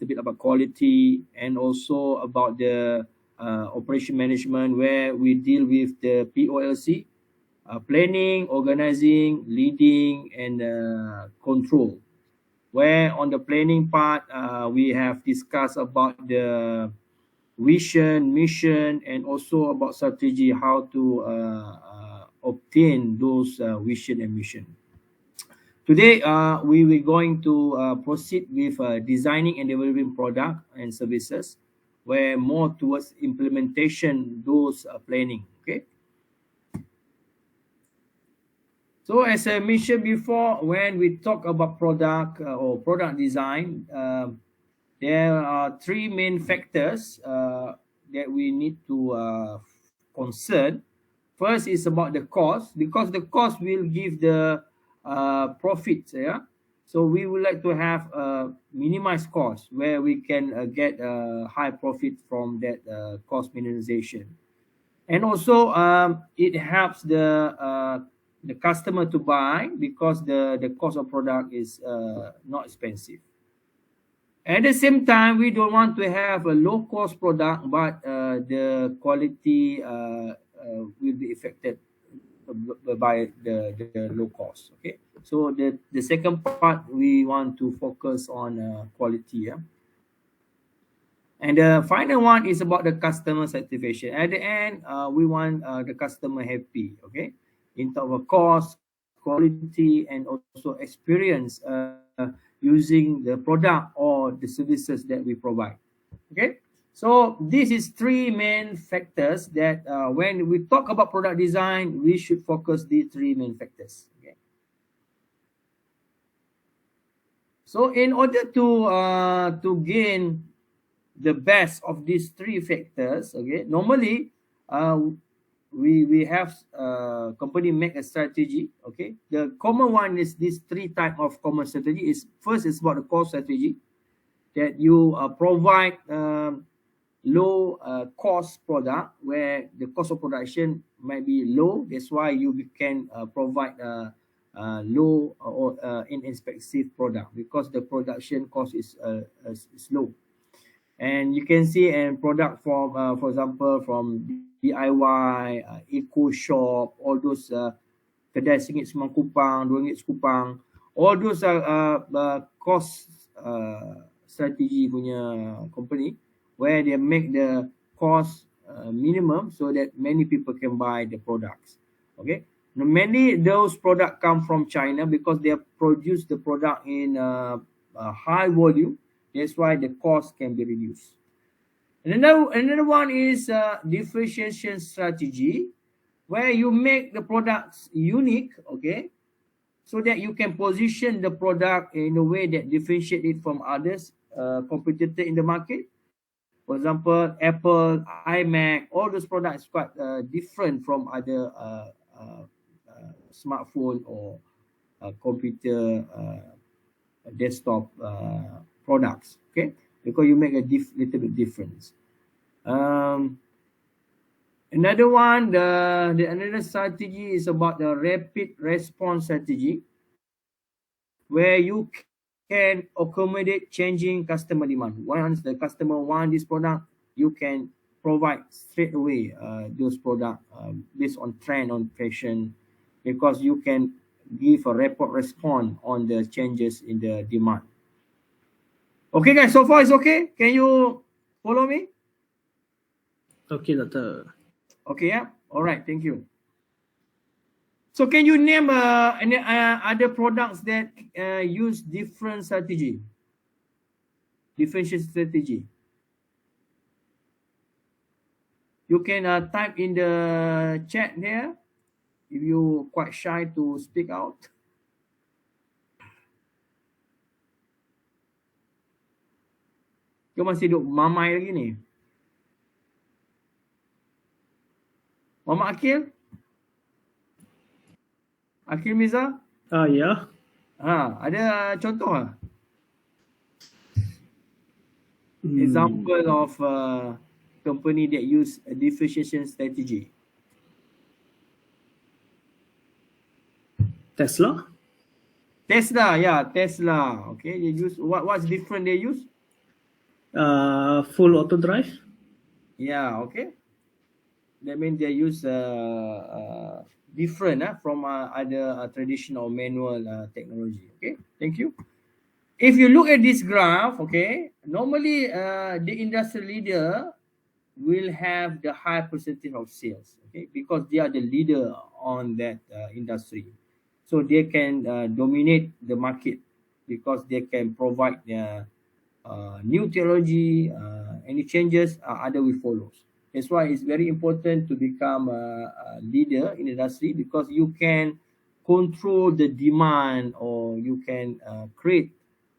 little bit about quality, and also about the operation management, where we deal with the POLC, planning, organizing, leading, and control. Where on the planning part, we have discussed about the vision, mission, and also about strategy, how to obtain those vision and mission. Today, we will going to proceed with designing and developing product and services, where more towards implementation those planning. Okay. So as I mentioned before, when we talk about product or product design, there are three main factors that we need to concern. First is about the cost, because the cost will give the profit. Yeah, so we would like to have a minimized cost where we can get a high profit from that cost minimization, and also it helps the customer to buy, because the cost of product is not expensive. At the same time, we don't want to have a low cost product, but the quality will be affected by the low cost. Okay, so the second part, we want to focus on quality. Yeah, and the final one is about the customer satisfaction. At the end, we want the customer happy. Okay, in terms of cost, quality, and also experience using the product or the services that we provide. Okay, so this is three main factors that when we talk about product design, we should focus the three main factors. Okay, so in order to gain the best of these three factors, okay, normally we have company make a strategy. Okay, the common one is these three type of common strategy. Is first is about the cost strategy, that you provide low cost product where the cost of production might be low. That's why you can provide low or inexpensive product, because the production cost is low. And you can see a product from for example, from DIY, Eco Shop, all those kedai RM1 kupang, RM2 kupang, all those cost strategy punya company, where they make the cost minimum so that many people can buy the products. Okay, now, many those products come from China because they produce the product in a high volume. That's why the cost can be reduced. And another one is differentiation strategy, where you make the products unique, okay, so that you can position the product in a way that differentiate it from others competitor in the market. For example, Apple, iMac, all those products quite different from other smartphone or computer desktop products. Okay, because you make a little bit difference. Another one, the another strategy is about the rapid response strategy, where you can accommodate changing customer demand. Once the customer want this product, you can provide straight away those products based on trend, on fashion, because you can give a rapid response on the changes in the demand. Okay, guys, so far it's okay. Can you follow me? Okay, doctor. Okay, yeah. All right, thank you. So can you name any other products that use different strategy, differentiation strategy? You can type in the chat there if you quite shy to speak out. Kau masih duk mamai lagi ni? Muhammad Akil? Akil Miza? Ya. Ada contoh lah? Example of company that use a differentiation strategy. Tesla? Tesla, yeah, Tesla. Okay, they use what's different they use? Full auto drive. Yeah, okay. That means they use different from other traditional manual technology. Okay, thank you. If you look at this graph, okay, normally the industry leader will have the high percentage of sales, okay, because they are the leader on that industry. So they can dominate the market because they can provide new technology, any changes, other will follow. That's why it's very important to become a leader in the industry because you can control the demand or you can create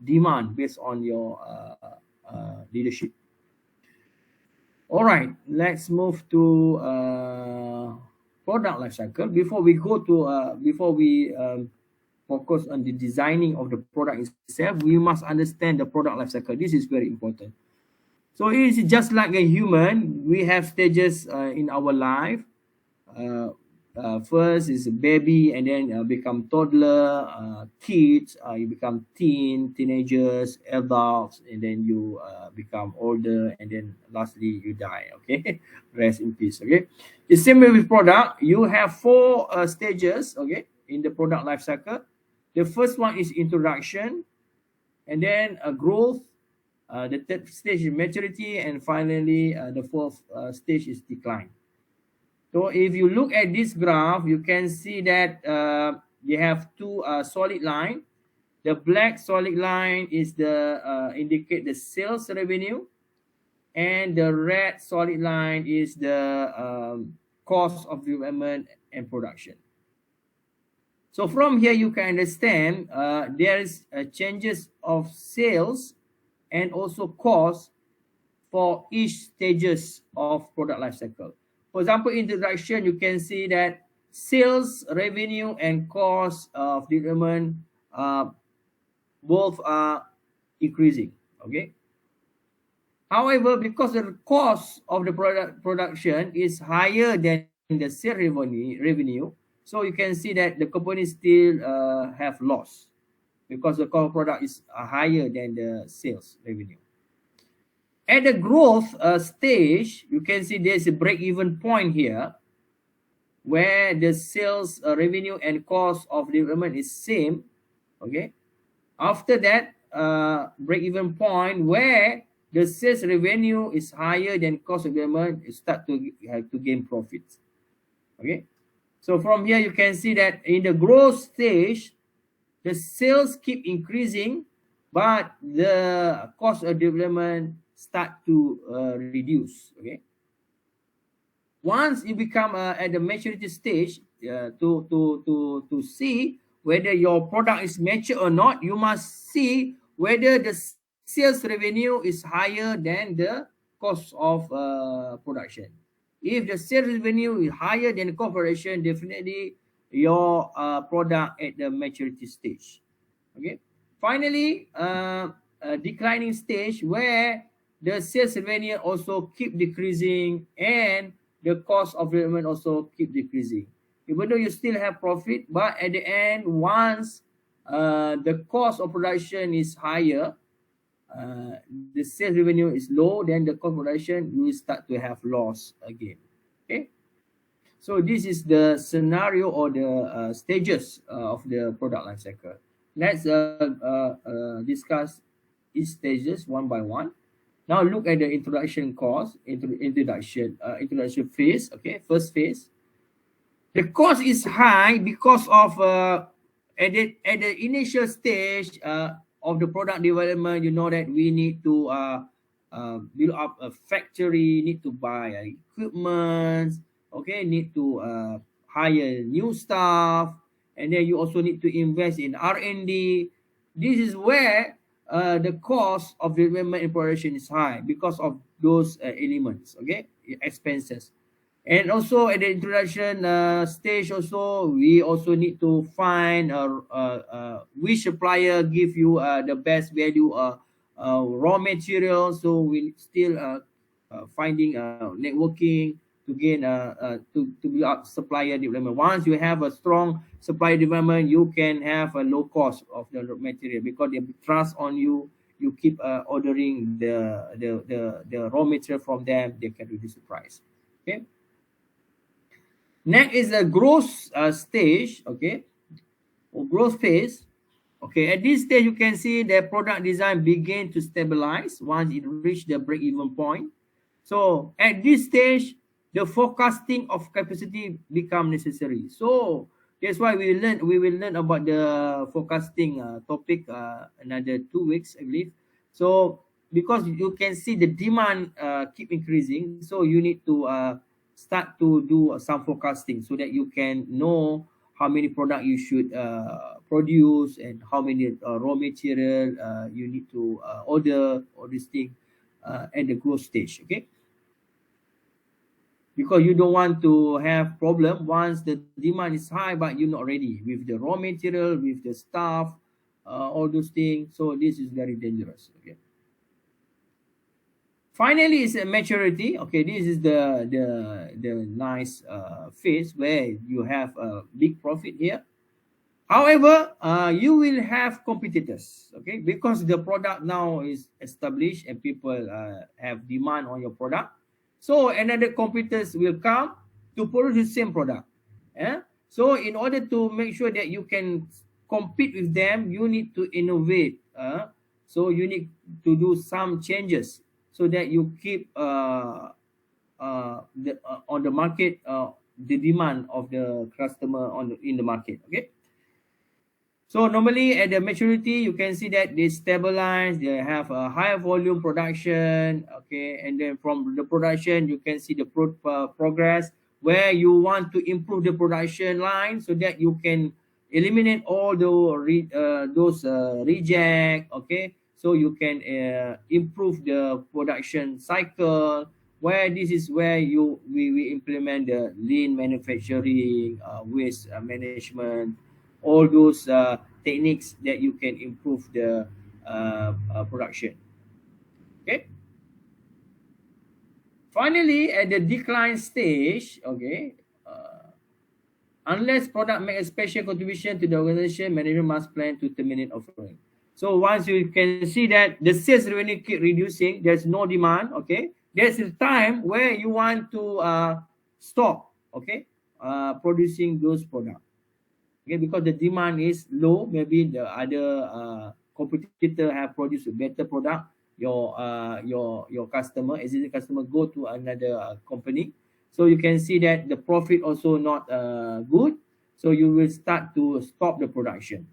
demand based on your leadership. All right, let's move to product life cycle. Before we focus on the designing of the product itself, we must understand the product life cycle. This is very important. So it is just like a human. We have stages in our life. Uh, First is a baby, and then become toddler, kids. You become teenagers, adults, and then you become older, and then lastly you die. Okay, rest in peace. Okay, the same way with product. You have four stages. Okay, in the product life cycle. The first one is introduction, and then growth. The third stage is maturity, and finally the fourth stage is decline. So if you look at this graph, you can see that you have two solid line. The black solid line is the indicate the sales revenue, and the red solid line is the cost of development and production. So from here you can understand there is changes of sales and also cost for each stages of product life cycle. For example, introduction, you can see that sales, revenue, and cost of development both are increasing. Okay. However, because the cost of the production is higher than the sales revenue, so you can see that the company still have loss because the cost of product is higher than the sales revenue. At the growth stage, you can see there's a break-even point here where the sales revenue and cost of development is same. Okay. After that break-even point where the sales revenue is higher than cost of development, you start to gain profits. Okay. So from here you can see that in the growth stage, the sales keep increasing, but the cost of development start to reduce. Okay. Once you become at the maturity stage, to see whether your product is mature or not, you must see whether the sales revenue is higher than the cost of production. If the sales revenue is higher than the cost of production, definitely your product at the maturity stage. Okay. Finally, a declining stage where the sales revenue also keep decreasing and the cost of development also keep decreasing. Even though you still have profit, but at the end, once the cost of production is higher, the sales revenue is low, then the cost of production will start to have loss again. Okay. So this is the scenario or the stages of the product life cycle. Let's discuss each stages one by one. Now look at the introduction cost, introduction phase. Okay, first phase. The cost is high because of at the initial stage of the product development. You know that we need to build up a factory, need to buy equipment. Okay, need to hire new staff, and then you also need to invest in R&D. This is where the cost of development and production is high because of those elements. Okay, expenses. And also at the introduction stage, also we also need to find which supplier give you the best value raw material. So we still finding networking to gain to build up supplier development. Once you have a strong supplier development, you can have a low cost of the material because they trust on you you keep ordering the raw material from them, they can reduce the price. Okay. Next is a growth stage. Okay, or growth phase. Okay, at this stage, you can see the product design begin to stabilize once it reach the break-even point. So at this stage, the forecasting of capacity become necessary. So that's why we will learn about the forecasting topic another 2 weeks, I believe. So because you can see the demand keep increasing, so you need to start to do some forecasting so that you can know how many product you should produce and how many raw material you need to order, all these things at the growth stage. Okay, because you don't want to have problem once the demand is high but you're not ready with the raw material, with the staff, all those things. So this is very dangerous. Okay, finally is a maturity. Okay, this is the nice phase where you have a big profit here. However, you will have competitors, okay, because the product now is established and people have demand on your product. So another competitors will come to produce the same product. Yeah. So in order to make sure that you can compete with them, you need to innovate. So you need to do some changes so that you keep on the market the demand of the customer in the market. Okay. So normally at the maturity, you can see that they stabilize, they have a higher volume production, okay, and then from the production, you can see the progress where you want to improve the production line so that you can eliminate all the those reject, okay, so you can improve the production cycle. Where this is where we implement the lean manufacturing, waste management, all those techniques that you can improve the production. Okay. Finally, at the decline stage, okay, unless product make a special contribution to the organization, manager must plan to terminate offering. So once you can see that the sales revenue keep reducing, there's no demand. Okay, there's a time where you want to stop. Okay, producing those products. Okay, because the demand is low, maybe the other competitor have produced a better product. Your customer, existing customer, go to another company, so you can see that the profit also not good. So you will start to stop the production.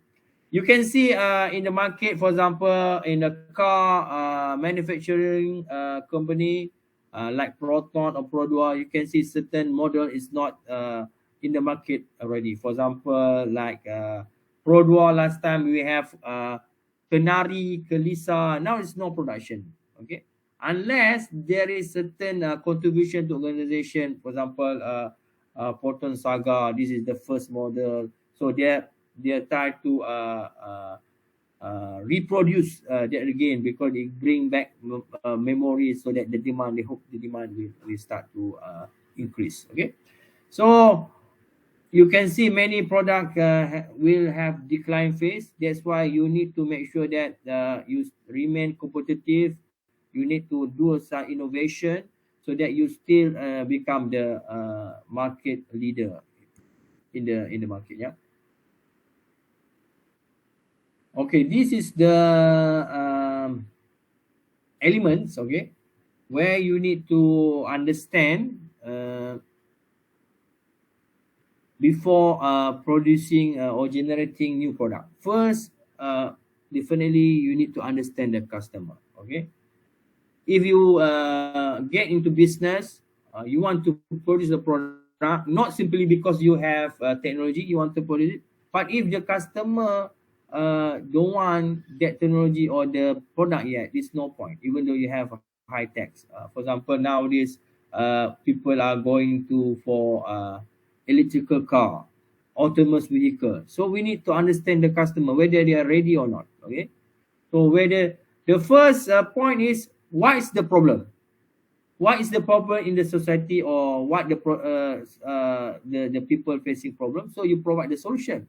You can see in the market, for example, in the car manufacturing company like Proton or Produa, you can see certain model is not in the market already. For example, like Produa, last time we have Kenari, Kelisa, now it's no production. Okay, unless there is certain contribution to organization. For example, Proton Saga, this is the first model, so they try to reproduce that again because it bring back memories, so that the demand, they hope the demand will start to increase. Okay, so you can see many product will have decline phase. That's why you need to make sure that you remain competitive. You need to do some innovation so that you still become the market leader in the market. Yeah. Okay, this is the elements. Okay, where you need to understand before producing or generating new product. First, definitely you need to understand the customer. Okay, if you get into business, you want to produce a product not simply because you have technology, you want to produce it, but if the customer don't want that technology or the product yet, there's no point, even though you have a high tax. For example, nowadays people are going to for electrical car, autonomous vehicle. So we need to understand the customer whether they are ready or not. Okay, so whether the first point is, what is the problem? What is the problem in the society, or what the people facing problem? So you provide the solution.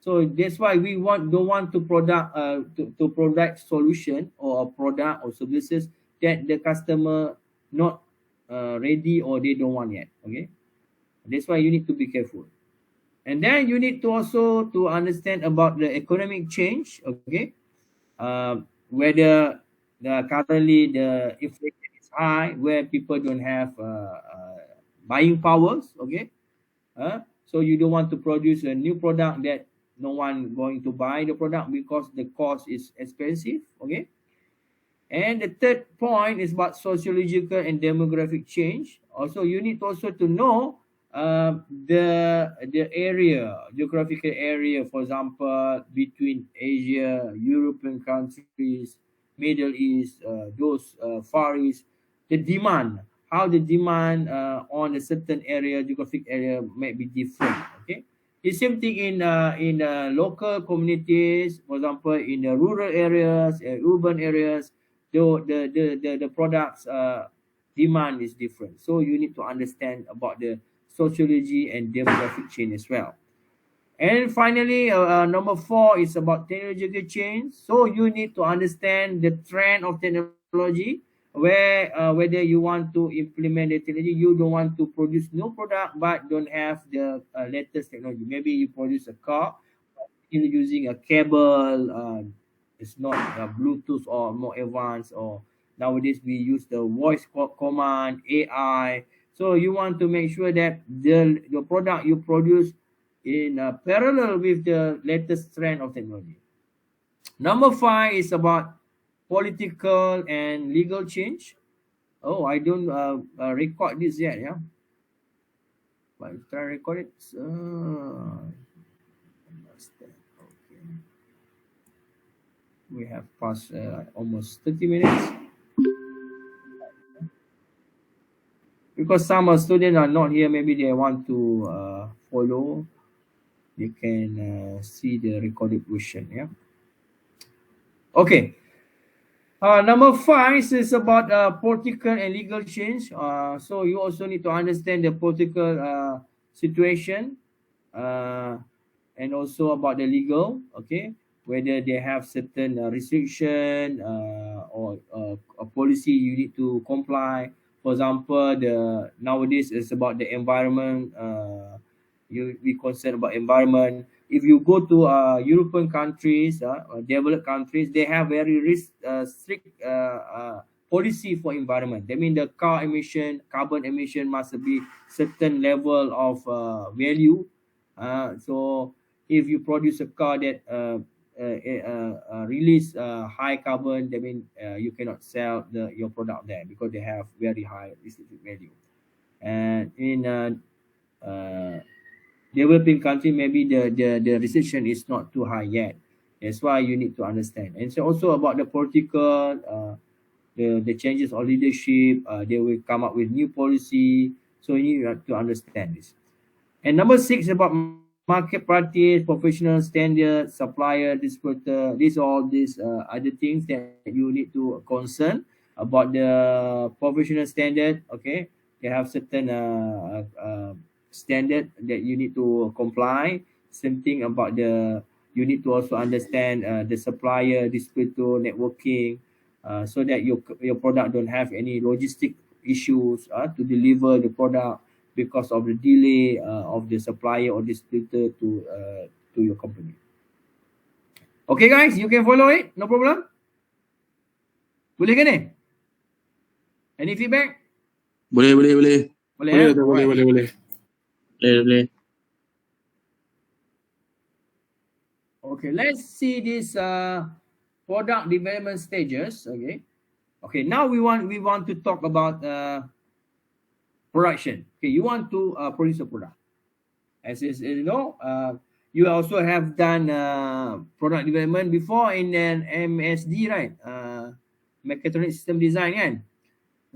So that's why we don't want to provide solution or a product or services that the customer not ready or they don't want yet. Okay, that's why you need to be careful. And then you need to also to understand about the economic change. Okay, whether currently the inflation is high, where people don't have buying powers. Okay, so you don't want to produce a new product that no one going to buy the product because the cost is expensive. Okay, and the third point is about sociological and demographic change. Also, you need also to know the area, geographical area, for example, between Asia, European countries, Middle East, those Far East, the demand, how the demand on a certain area, geographic area, might be different. Okay, the same thing in local communities, for example, in the rural areas, urban areas, the products demand is different. So you need to understand about the sociology and demographic change as well. And finally, number four is about technological change. So you need to understand the trend of technology, where whether you want to implement the technology, you don't want to produce no product but don't have the latest technology. Maybe you produce a car, still using a cable. It's not Bluetooth or more advanced. Or nowadays we use the voice command, AI. So you want to make sure that the product you produce in parallel with the latest trend of technology. Number five is about political and legal change. Oh, I don't record this yet, yeah. But if try record it. Understand. Okay. We have passed almost 30 minutes. Because some students are not here, maybe they want to follow. You can see the recorded version, yeah. Okay. Number five is about political and legal change. So you also need to understand the political situation and also about the legal. Okay, whether they have certain restriction or a policy you need to comply. For example, the nowadays is about the environment. You be concerned about environment. If you go to European countries, developed countries, they have very strict policy for environment. That means the car emission, carbon emission must be certain level of value. So if you produce a car that release high carbon, that means you cannot sell your product there because they have very high restricted value. And in developing country, maybe the restriction is not too high yet. That's why you need to understand. And so also about the political, the changes of leadership, they will come up with new policy. So you need to understand this. And number six about market practice, professional standard, supplier, distributor. These other things that you need to concern about the professional standard. Okay, they have certain standard that you need to comply. Same thing about you need to also understand the supplier, distributor, networking, so that your product don't have any logistic issues to deliver the product because of the delay of the supplier or distributor to your company. Okay guys, you can follow it, no problem. Boleh ke ni? Any feedback? Boleh. Boleh, Boleh, eh? Dato', boleh. Boleh. Okay, let's see this product development stages. Okay. Now we want to talk about production. Okay, you want to produce a product. As you know, you also have done product development before in an MSD, right? Mechatronic system design, kan?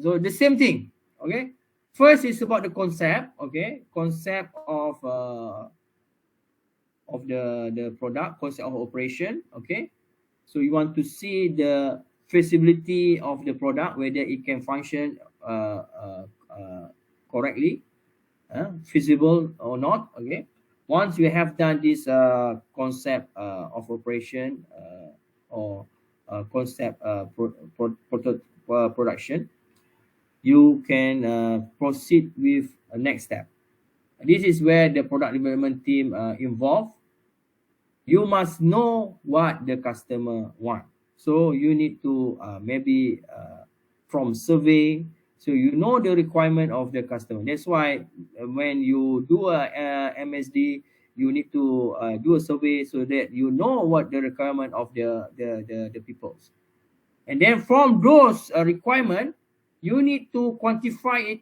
So the same thing. Okay. First is about the concept. Okay, concept of the product, concept of operation. Okay, so you want to see the feasibility of the product, whether it can function correctly, feasible or not. Okay, once you have done this concept of operation or concept production, you can proceed with a next step. This is where the product development team involved. You must know what the customer want. So you need to maybe from survey, so you know the requirement of the customer. That's why when you do a MSD, you need to do a survey so that you know what the requirement of the peoples. And then from those requirement, you need to quantify it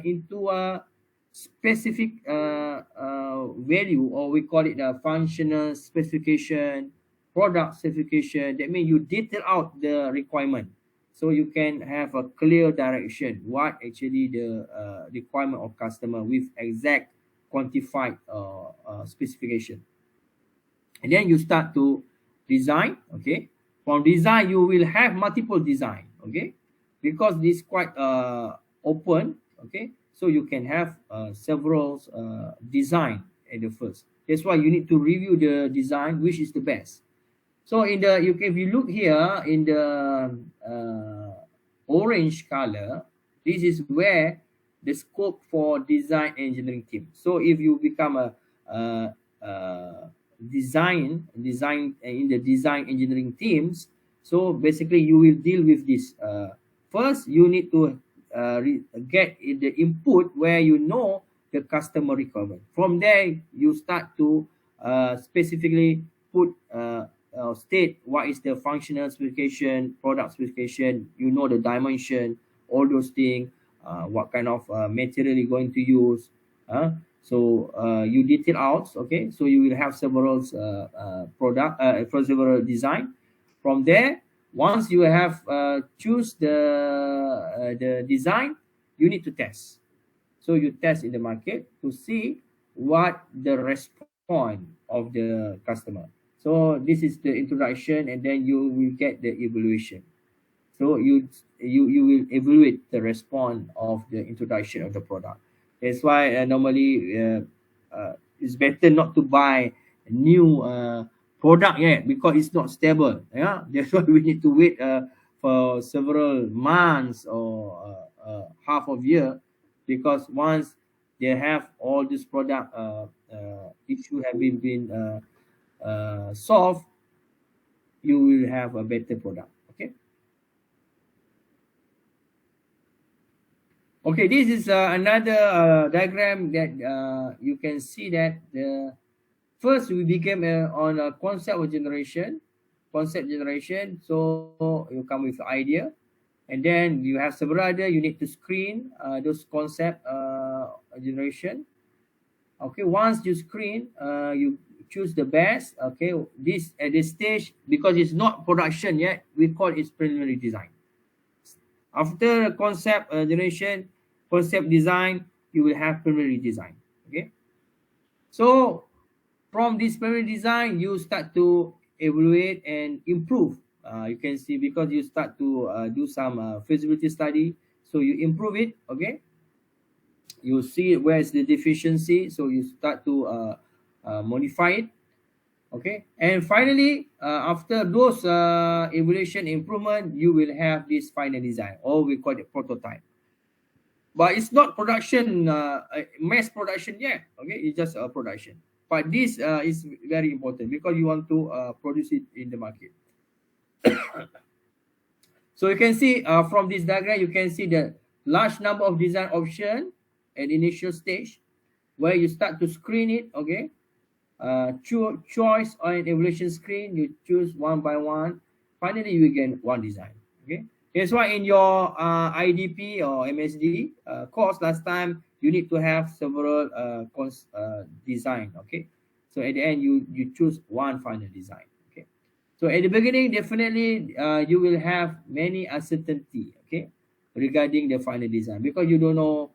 into a specific value, or we call it a functional specification, product specification. That means you detail out the requirement, so you can have a clear direction what actually the requirement of customer with exact quantified specification. And then you start to design. Okay, from design you will have multiple design. Okay, because this quite open. Okay, so you can have several design at the first. That's why you need to review the design which is the best. So in the if you look here in the orange color, this is where the scope for design engineering team. So if you become a design in the design engineering teams, so basically you will deal with this. First, you need to get the input where you know the customer requirement. From there, you start to specifically put state what is the functional specification, product specification. You know the dimension, all those things. What kind of material you're going to use. So you detail out. Okay, so you will have several product for several design. From there, once you have choose the design, you need to test. So you test in the market to see what the response of the customer. So this is the introduction, and then you will get the evaluation. So you will evaluate the response of the introduction of the product. That's why normally it's better not to buy a new product yet, because it's not stable. Yeah, that's why we need to wait for several months or half of year, because once they have all this product issue have been solved, you will have a better product. Okay. Okay, this is another diagram that you can see that the first we became on a concept generation. So you come with idea, and then you have several other. You need to screen those concept generation. Okay, once you screen, you choose the best. Okay, this at this stage, because it's not production yet, we call it preliminary design. After concept generation, concept design, you will have preliminary design. Okay, so from this preliminary design, you start to evaluate and improve. You can see, because you start to do some feasibility study, so you improve it. Okay, you see where is the deficiency, so you start to modify it. Okay, and finally after those evaluation improvement, you will have this final design, or we call it prototype. But it's not production, mass production yet. Okay, it's just a production. But this is very important, because you want to produce it in the market. So you can see from this diagram, you can see the large number of design options at initial stage, where you start to screen it. Okay, choice on evaluation screen, you choose one by one. Finally, you get one design. Okay, that's why in your IDP or MSD course last time, you need to have several design. Okay, so at the end, you choose one final design. Okay, so at the beginning, definitely you will have many uncertainty. Okay, regarding the final design, because you don't know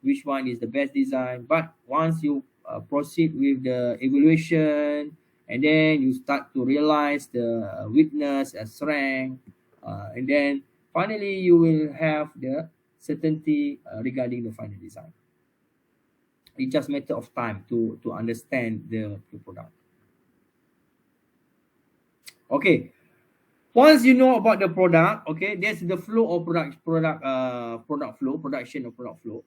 which one is the best design. But once you proceed with the evaluation, and then you start to realize the weakness and strength, and then finally you will have the certainty regarding the final design. It's just matter of time to understand the product. Okay. Once you know about the product, okay, that's the flow of product flow, production of product flow.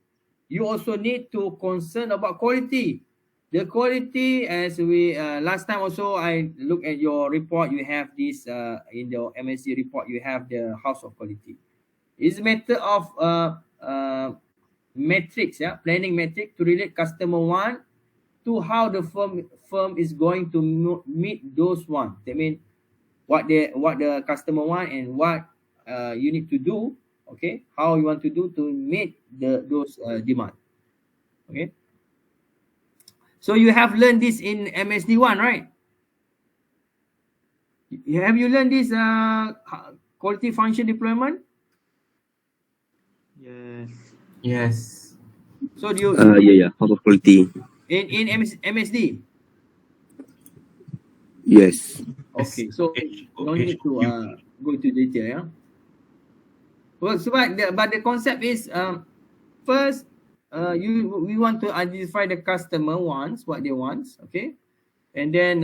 You also need to concern about quality. The quality, as we last time also I look at your report, you have this in the MSc report, you have the house of quality. It's a matter of metrics, yeah, planning metric to relate customer one to how the firm is going to meet those one. That means what the customer want and what you need to do, okay, how you want to do to meet those demand. Okay, so you have learned this in MSD1, right? Have you learned this quality function deployment? Yes. Yes. So do you Yeah, house of quality. in MSD? Yes. Okay, so no need to go into detail, yeah. Well, so but the concept is first we want to identify the customer wants what they want, okay, and then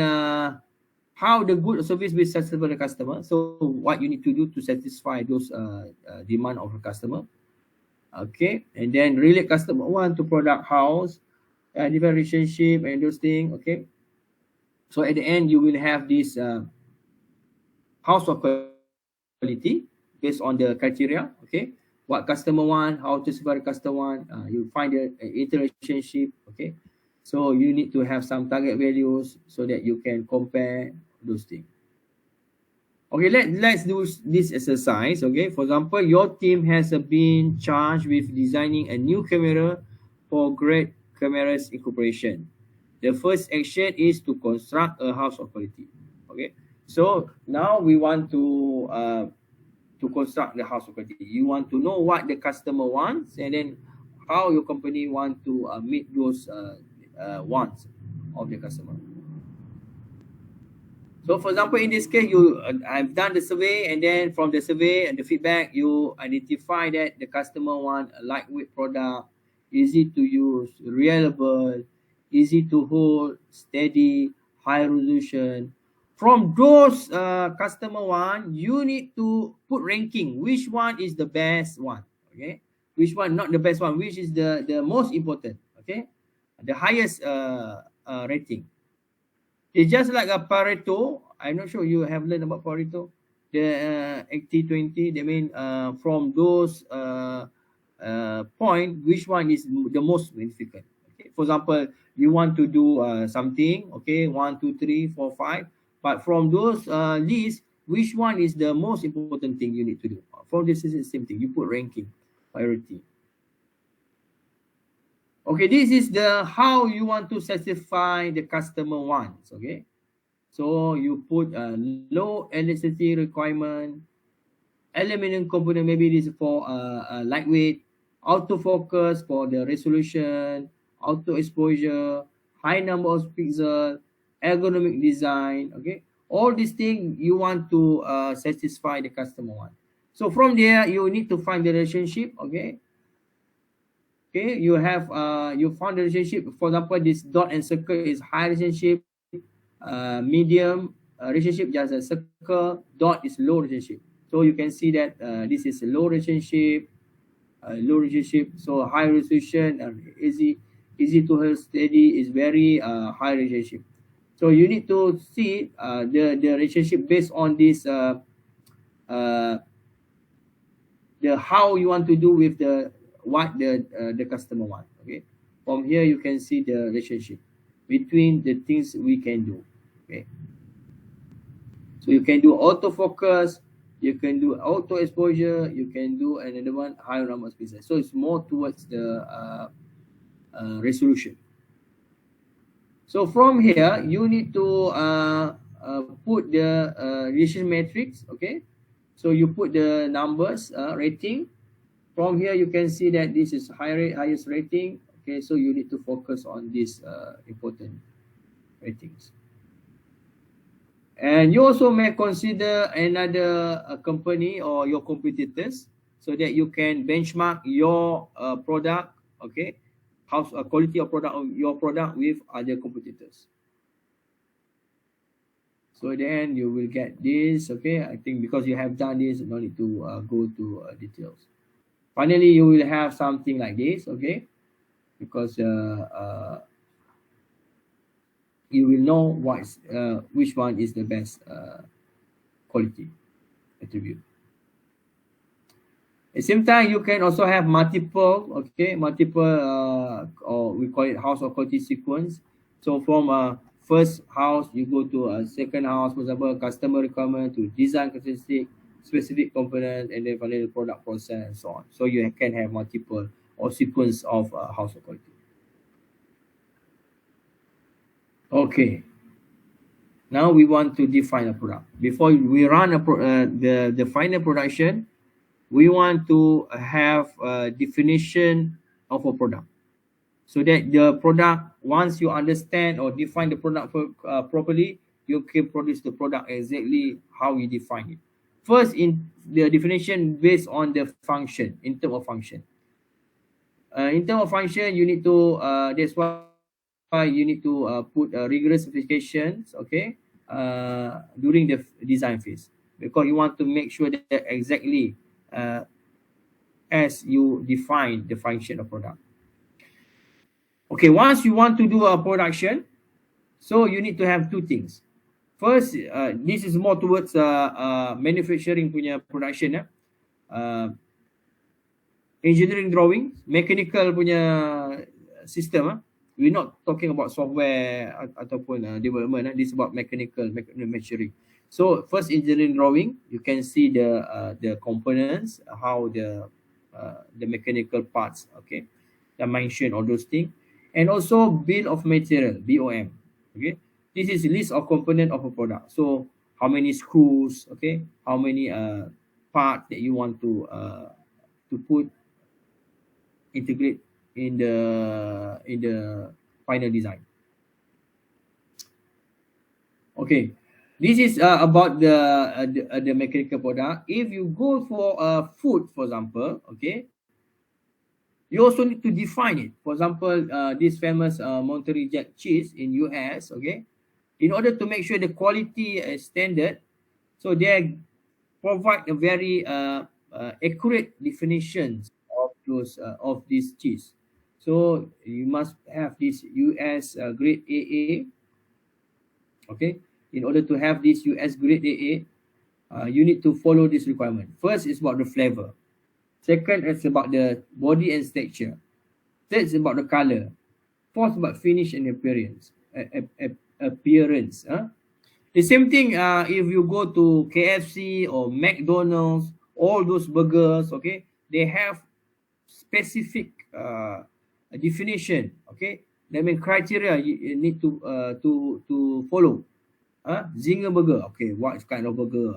how the good service will satisfy the customer. So what you need to do to satisfy those demand of the customer, okay, and then relate customer want to product house, different relationship and those things, okay. So at the end you will have this house of quality based on the criteria, okay, what customer want, how to satisfy the customer want, you find the interrelationship, okay. So you need to have some target values so that you can compare those things. Okay, let's do this exercise. Okay, for example, your team has been charged with designing a new camera for Great Cameras Incorporation. The first action is to construct a house of quality. Okay, so now we want to construct the house of quality. You want to know what the customer wants, and then how your company want to meet those wants of the customer. So for example, in this case, I've done the survey, and then from the survey and the feedback, you identify that the customer want a lightweight product, easy to use, reliable, easy to hold, steady, high resolution. From those customer one, you need to put ranking. Which one is the best one? Okay, which one not the best one? Which is the most important? Okay, the highest rating. It's just like a Pareto. I'm not sure you have learned about Pareto. The 80-20. They mean from those point, which one is the most significant? Okay. For example, you want to do something. Okay, 1, 2, 3, 4, 5. But from those lists, which one is the most important thing you need to do? From this is the same thing. You put ranking, priority. Okay, this is the how you want to satisfy the customer wants. Okay, so you put a low elasticity requirement, aluminum component, maybe this is for lightweight, autofocus for the resolution, auto exposure, high number of pixels, ergonomic design. Okay, all these things you want to satisfy the customer want. So from there you need to find the relationship. Okay, okay, you have you found the relationship. For example, this dot and circle is high relationship, medium relationship, just a circle, dot is low relationship. So you can see that this is a low relationship, so high resolution, easy to hold, steady is very high relationship. So you need to see the relationship based on this the how you want to do with the what the customer want. Okay, from here you can see the relationship between the things we can do. Okay, so you can do autofocus, you can do auto exposure, you can do another one high number of pixels. So it's more towards the resolution. So from here you need to put the relation matrix. Okay, so you put the numbers rating. From here you can see that this is highest rating. Okay, so you need to focus on these important ratings. And you also may consider another company or your competitors so that you can benchmark your product, okay, house quality of product of your product with other competitors. So at the end you will get this. Okay, I think because you have done this, no need to go to details. Finally, you will have something like this. Okay, because you will know which one is the best quality attribute. At the same time, you can also have multiple, or we call it house of quality sequence. So from a first house, you go to a second house, for example, customer requirement to design characteristic, specific component, and then finally the product process and so on. So you can have multiple or sequence of house of quality. Okay. Now we want to define a product. Before we run the final production, we want to have a definition of a product, so that the product, once you understand or define the product properly, you can produce the product exactly how you define it. First, in the definition based on the function, in terms of function. In terms of function, you need to that's why you need to put rigorous specifications, okay, during the design phase, because you want to make sure that exactly as you define the function of product. Okay, once you want to do a production, so you need to have two things. First, this is more towards manufacturing punya production. Engineering drawing, mechanical punya system. We're not talking about software ataupun development. This is about mechanical manufacturing. So first, engineering drawing, you can see the components, how the mechanical parts, okay, dimension, all those things, and also bill of material, BOM. Okay, this is list of component of a product. So how many screws, okay, how many part that you want to put, integrate in the final design. Okay, this is about the mechanical product. If you go for food, for example, okay, you also need to define it. For example, this famous Monterey Jack cheese in US, okay, in order to make sure the quality is standard, so they provide a very accurate definitions of those of this cheese. So you must have this US grade AA. Okay, in order to have this US grade AA, you need to follow this requirement. First is about the flavor. Second is about the body and texture. Third is about the color. Fourth about finish and appearance. Appearance. The same thing if you go to KFC or McDonald's, all those burgers, okay, they have specific definition, okay. That means criteria you need to follow. Zinger burger, okay, what kind of burger,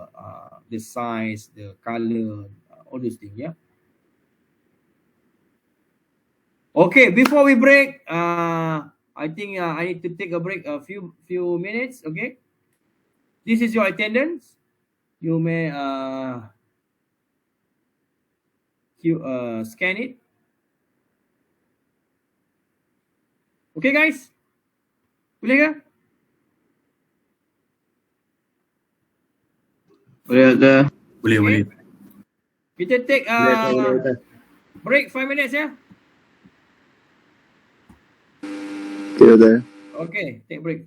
the size, the color, all those things, yeah. Okay, before we break, I think I need to take a break a few minutes, okay. This is your attendance. You may scan it. Okay, guys? Boleh ke? Boleh ada. Boleh, Okay. boleh. Kita take Boleh. break 5 minutes, ya. Okay, ada. Okay, take break.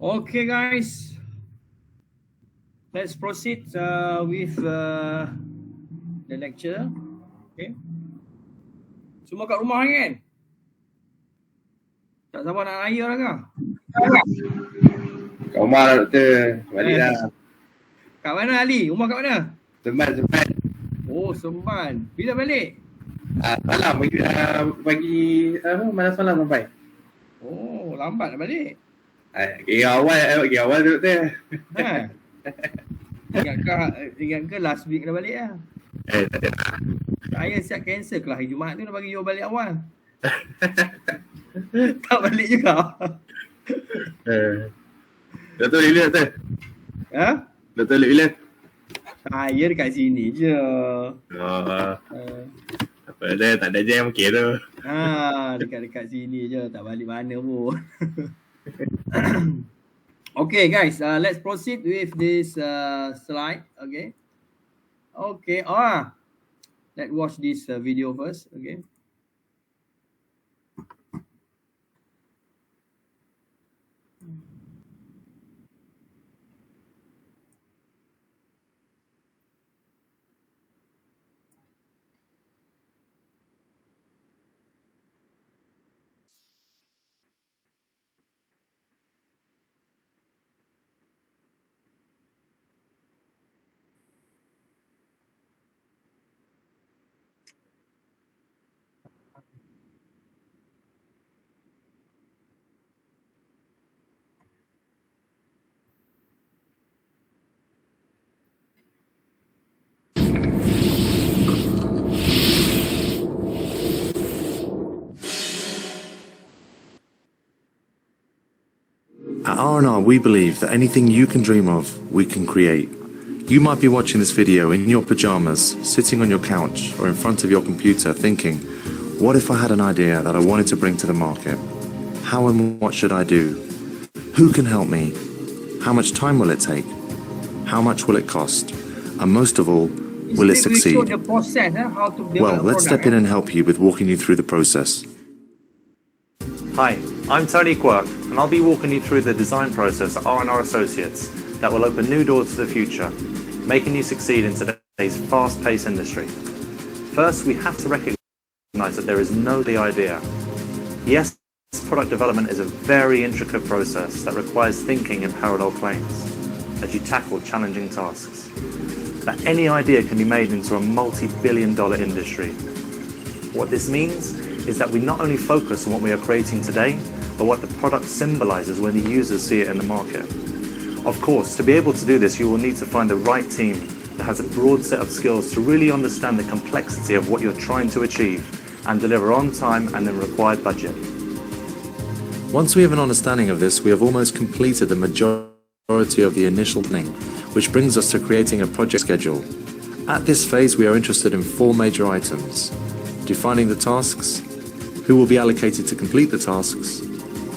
Okay, guys. Let's proceed with the lecture. Okay. Semua kat rumah kan? Tak sabar nak raya lah kah? Kat rumah lah doktor. Balik dah. Kat mana Ali? Rumah kat mana? Sempat. Oh, Semban. Bila balik? Malam malam sampai. Oh, lambat nak balik. Kira awal doktor. Ha. Ingat ke last week dah balik lah? Tak ada. Saya siap cancel kelas hari Jumaat tu nak bagi you balik awal. Tak balik juga. Doktor bila doktor? Ha? Doktor bila? Saya dekat sini je. Apa dah, tak ada jam okey tu. Dekat-dekat sini je, tak balik mana pun. Okay guys, let's proceed with this slide. Okay. Let's watch this video first. Okay. At R&R, we believe that anything you can dream of, we can create. You might be watching this video in your pajamas, sitting on your couch or in front of your computer thinking, what if I had an idea that I wanted to bring to the market? How and what should I do? Who can help me? How much time will it take? How much will it cost? And most of all, will it succeed? The process, how to develop Well, let's step in and help you with walking you through the process. Hi, I'm Tony Quirk, and I'll be walking you through the design process at R&R Associates that will open new doors to the future, making you succeed in today's fast-paced industry. First, we have to recognize that there is no the idea. Yes, product development is a very intricate process that requires thinking in parallel planes as you tackle challenging tasks. That any idea can be made into a multi-billion-dollar industry. What this means is that we not only focus on what we are creating today, but what the product symbolizes when the users see it in the market. Of course, to be able to do this, you will need to find the right team that has a broad set of skills to really understand the complexity of what you're trying to achieve and deliver on time and in required budget. Once we have an understanding of this, we have almost completed the majority of the initial planning, which brings us to creating a project schedule. At this phase, we are interested in 4 major items: defining the tasks, who will be allocated to complete the tasks,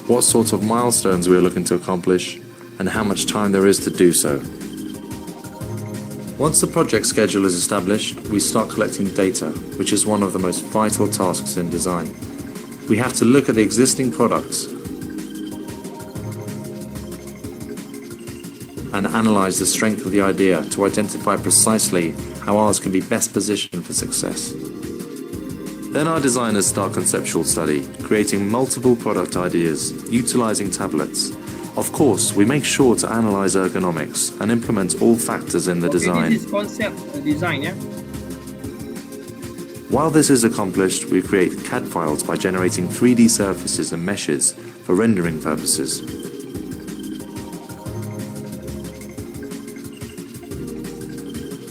what sort of milestones we are looking to accomplish, and how much time there is to do so. Once the project schedule is established, we start collecting data, which is one of the most vital tasks in design. We have to look at the existing products and analyze the strength of the idea to identify precisely how ours can be best positioned for success. Then our designers start conceptual study, creating multiple product ideas, utilizing tablets. Of course, we make sure to analyze ergonomics and implement all factors in the design. This is concept design, yeah? While this is accomplished, we create CAD files by generating 3D surfaces and meshes for rendering purposes.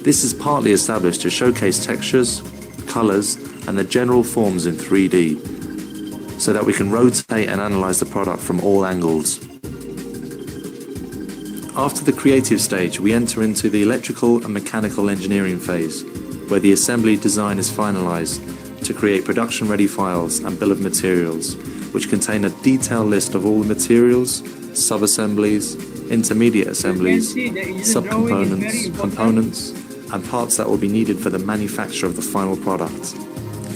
This is partly established to showcase textures, colors, and the general forms in 3D, so that we can rotate and analyze the product from all angles. After the creative stage, we enter into the electrical and mechanical engineering phase, where the assembly design is finalized to create production-ready files and bill of materials, which contain a detailed list of all the materials, sub-assemblies, intermediate assemblies, subcomponents, components, and parts that will be needed for the manufacture of the final product.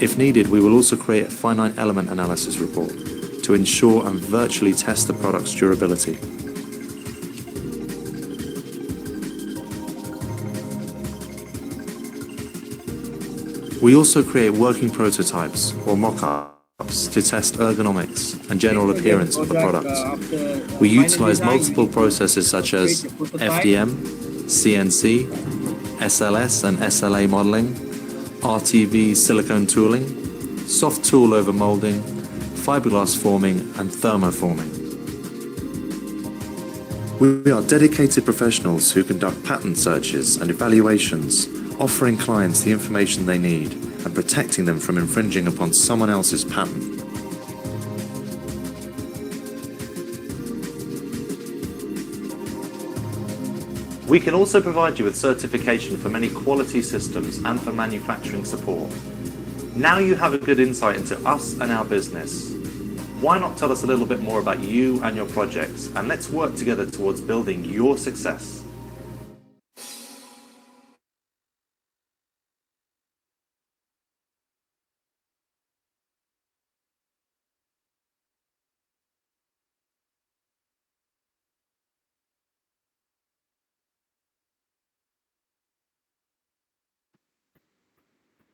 If needed, we will also create a finite element analysis report to ensure and virtually test the product's durability. We also create working prototypes or mock-ups to test ergonomics and general appearance of the product. We utilize multiple processes such as FDM, CNC, SLS and SLA modeling, RTV silicone tooling, soft tool over molding, fiberglass forming and thermoforming. We are dedicated professionals who conduct patent searches and evaluations, offering clients the information they need and protecting them from infringing upon someone else's patent. We can also provide you with certification for many quality systems and for manufacturing support. Now you have a good insight into us and our business. Why not tell us a little bit more about you and your projects, and let's work together towards building your success.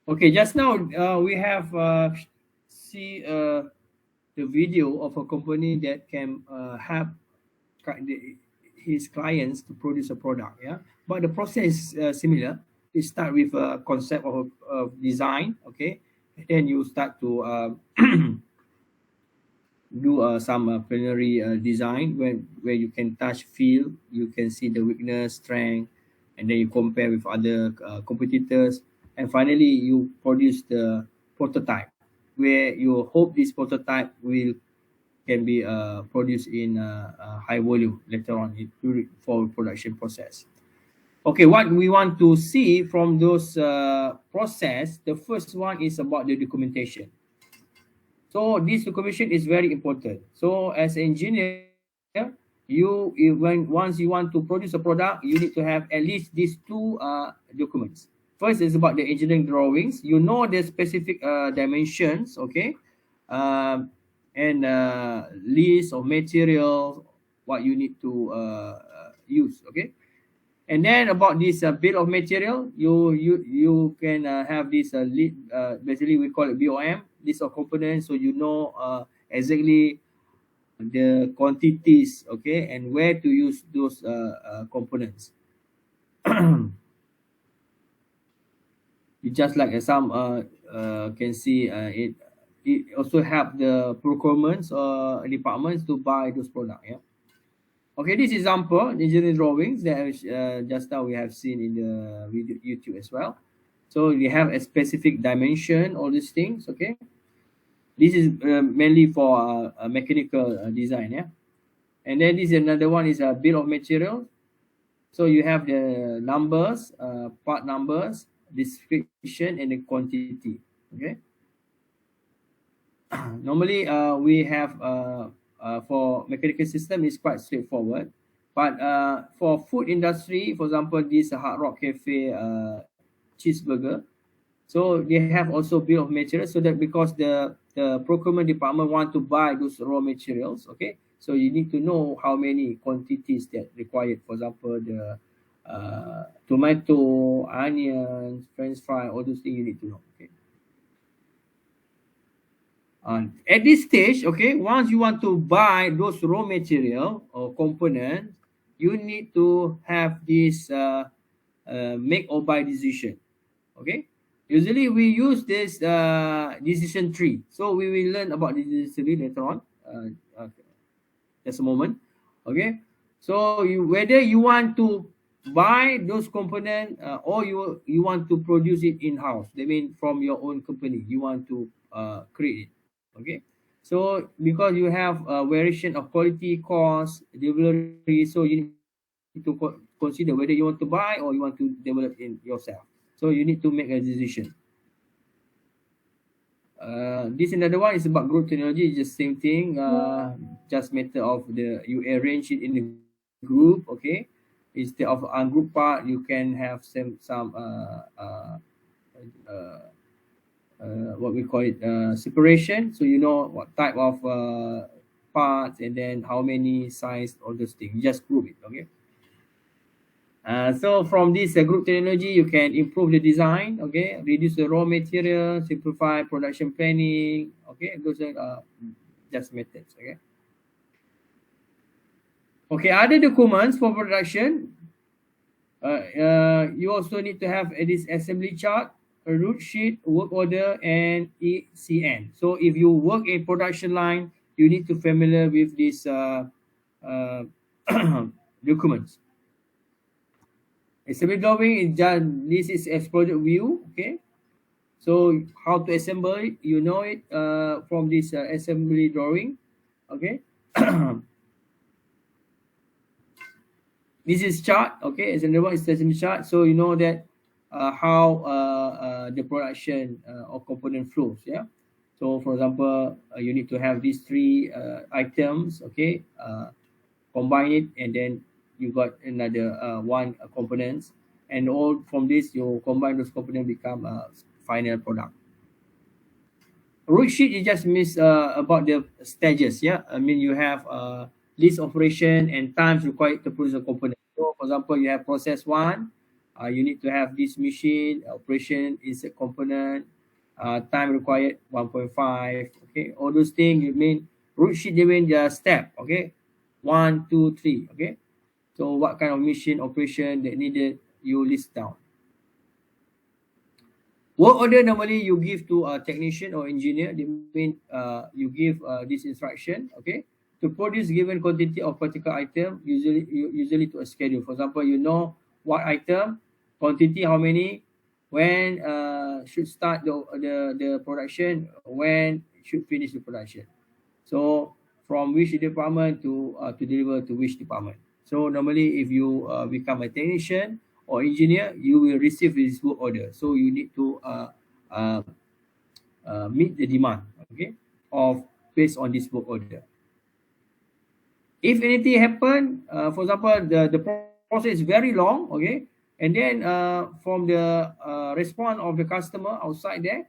Okay, just now we have see the video of a company that can help his clients to produce a product. Yeah, but the process is similar. You start with a concept of design. Okay, then you start to do some preliminary design where you can touch, feel, you can see the weakness, strength, and then you compare with other competitors, and finally you produce the prototype where you hope this prototype can be produced in high volume later on for production process. Okay, what we want to see from those process, the first one is about the documentation. So this documentation is very important. So as an engineer, once you want to produce a product, you need to have at least these two documents. First is about the engineering drawings. You know the specific dimensions, okay, and list of materials, what you need to use, okay. And then about this bill of material, you can have this basically we call it BOM, list of components, so you know exactly the quantities, okay, and where to use those components. You just like some can see it also help the procurements departments to buy those products. Yeah. Okay, this example, engineering drawings that just now we have seen in the video YouTube as well. So you have a specific dimension, all these things. Okay, this is mainly for mechanical design. Yeah, and then this is another one is a bill of material. So you have the numbers, part numbers, description, and the quantity. Okay. Normally, we have for mechanical system is quite straightforward, but for food industry, for example, this Hard Rock Cafe cheeseburger, so they have also bill of materials, so that because the procurement department want to buy those raw materials, okay, so you need to know how many quantities that required. For example, the tomato, onions, french fry, all those things you need to know. Okay. At this stage, okay, once you want to buy those raw material or component, you need to have this make or buy decision. Okay, usually we use this decision tree. So we will learn about this decision tree later on. Just a moment. Okay, so whether you want to buy those components or you want to produce it in house. That means from your own company, you want to create it. Okay, so because you have a variation of quality, cost, delivery, so you need to consider whether you want to buy or you want to develop it yourself. So you need to make a decision. This another one is about group technology. It's just same thing. Just matter of you arrange it in the group. Okay, instead of a group part, you can have some what we call it separation, so you know what type of parts and then how many size, all those things. You just group it. Okay. So from this group technology, you can improve the design, okay, reduce the raw material, simplify production planning, okay, those are just methods, okay. Okay, other documents for production, you also need to have this assembly chart, a route sheet, work order, and ECN. So if you work in production line, you need to familiar with these documents. Assembly drawing is just, this is exploded view, okay. So how to assemble it, you know it from this assembly drawing, okay. This is chart, okay, assembly drawing is assembly chart, so you know that how the production of component flows, yeah. So for example, you need to have these three items, okay, combine it, and then you got another one components, and all from this you combine those components become a final product. Route sheet it just means about the stages, yeah. I mean you have list operation and times required to produce a component. So for example, you have process one, you need to have this machine operation insert component, time required 1.5, okay, all those things. You mean route sheet they mean the step, okay, 1, 2, 3, okay. So what kind of machine operation that needed, you list down. Work order normally you give to a technician or engineer. They mean you give this instruction, okay, to produce given quantity of particular item, usually to a schedule. For example, you know what item, quantity, how many, when should start the production, when should finish the production. So from which department to deliver to which department. So normally if you become a technician or engineer, you will receive this work order. So you need to meet the demand, okay, of based on this work order. If anything happen, for example, the process is very long, okay, and then from the response of the customer outside there,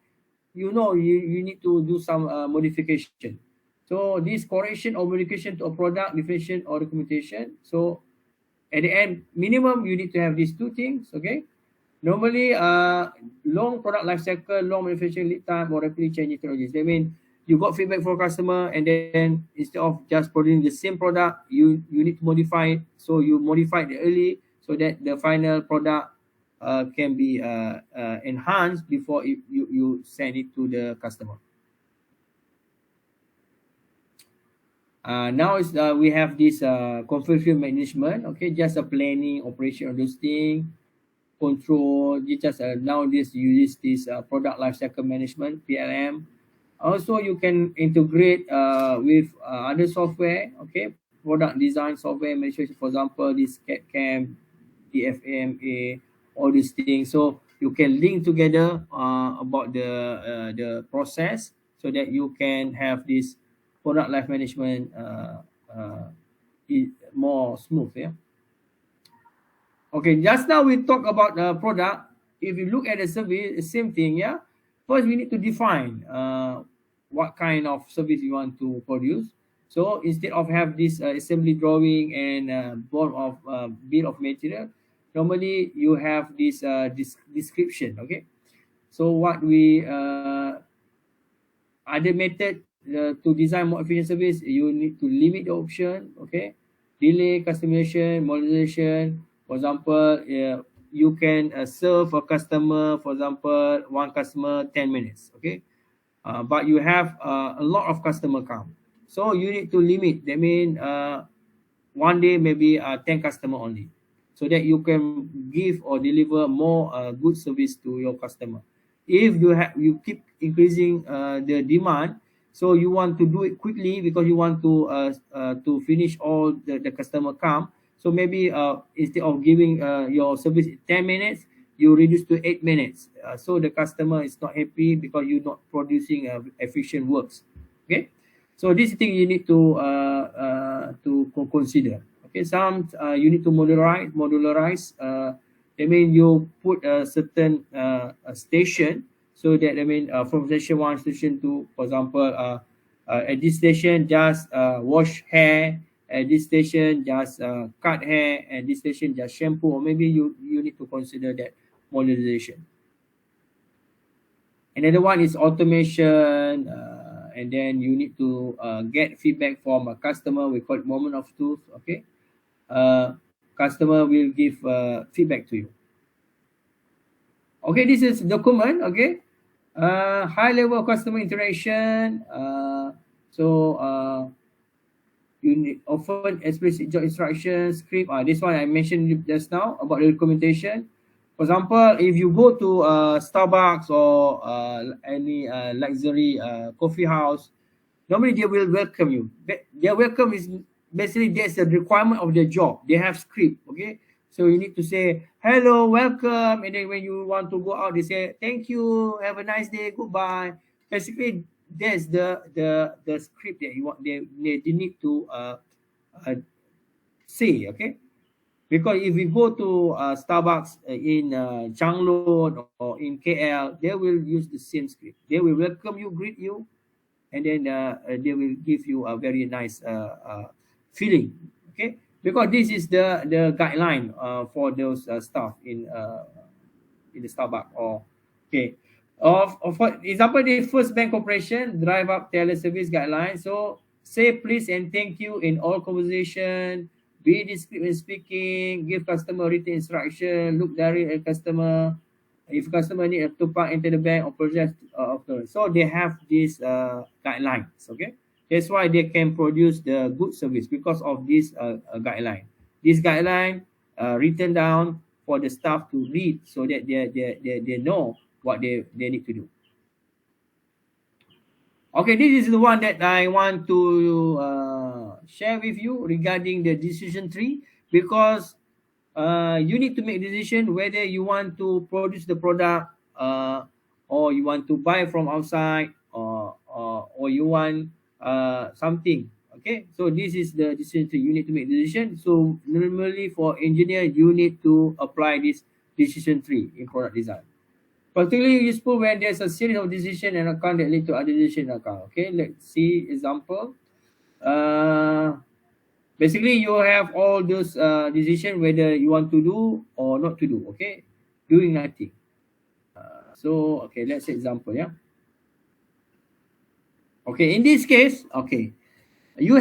you know you need to do some modification. So this correction or modification to a product, definition or documentation. So at the end, minimum you need to have these two things, okay. Normally, long product life cycle, long manufacturing lead time, or rapidly changing technologies. I mean, you got feedback from customer, and then instead of just producing the same product, you need to modify it. So you modify it early so that the final product can be enhanced before you send it to the customer. Now we have this configuration management, okay, just a planning, operation of those things, control. You just nowadays you use this product lifecycle management, PLM. Also, you can integrate with other software, okay, product design software management, for example, this CAD/CAM, DFMA, all these things. So you can link together about the process so that you can have this product life management more smooth, yeah. Okay, just now we talk about the product. If you look at the service, same thing, yeah. First, we need to define what kind of service you want to produce. So instead of have this assembly drawing and bill of material, normally you have this description, okay. So what we other method to design more efficient service, you need to limit the option, okay, delay customization, modernization. For example, you can serve a customer, for example, one customer 10 minutes, okay, but you have a lot of customer come, so you need to limit. That means one day maybe 10 customer only, so that you can give or deliver more good service to your customer. If you keep increasing the demand, so you want to do it quickly because you want to finish all the customer come. So maybe instead of giving your service 10 minutes, you reduce to 8 minutes. So the customer is not happy because you're not producing efficient works. Okay, so this thing you need to consider. Okay, some you need to modularize. I mean, you put a certain station, so that I mean from station 1 station 2, for example, at this station just wash hair, at this station just cut hair, and this station just shampoo, or maybe you need to consider that modernization. Another one is automation, and then you need to get feedback from a customer. We call it moment of truth. Okay, customer will give feedback to you. Okay, this is document. Okay, high level customer interaction. You need often explicit job instructions, script. This one I mentioned just now about the documentation. For example, if you go to Starbucks or any luxury coffee house, normally they will welcome you. Their welcome is basically that's the requirement of their job. They have script, okay? So you need to say hello, welcome, and then when you want to go out, they say thank you, have a nice day, goodbye. Basically, that's the script that you want. They need to say, okay? Because if you go to Starbucks in Changlod or in KL, they will use the same script. They will welcome you, greet you, and then they will give you a very nice feeling. Okay, because this is the guideline for those staff in the Starbucks. Or okay, for example, the First Bank Corporation drive up teleservice guidelines. So say please and thank you in all conversation. Be discreet when speaking, give customer written instruction, look direct at customer. If customer need to park enter the bank or process so they have these guidelines. Okay, that's why they can produce the good service because of this guideline. This guideline written down for the staff to read so that they know what they need to do. Okay, this is the one that I want to share with you regarding the decision tree, because you need to make a decision whether you want to produce the product or you want to buy from outside, or you want something. Okay, so this is the decision tree. You need to make a decision. So normally for engineer, you need to apply this decision tree in product design. Particularly useful when there's a series of decision and account that lead to other decision account. Okay, let's see example. Basically, you have all those decision whether you want to do or not to do. Okay, doing nothing. So okay, let's say example. Yeah. Okay, in this case, okay, you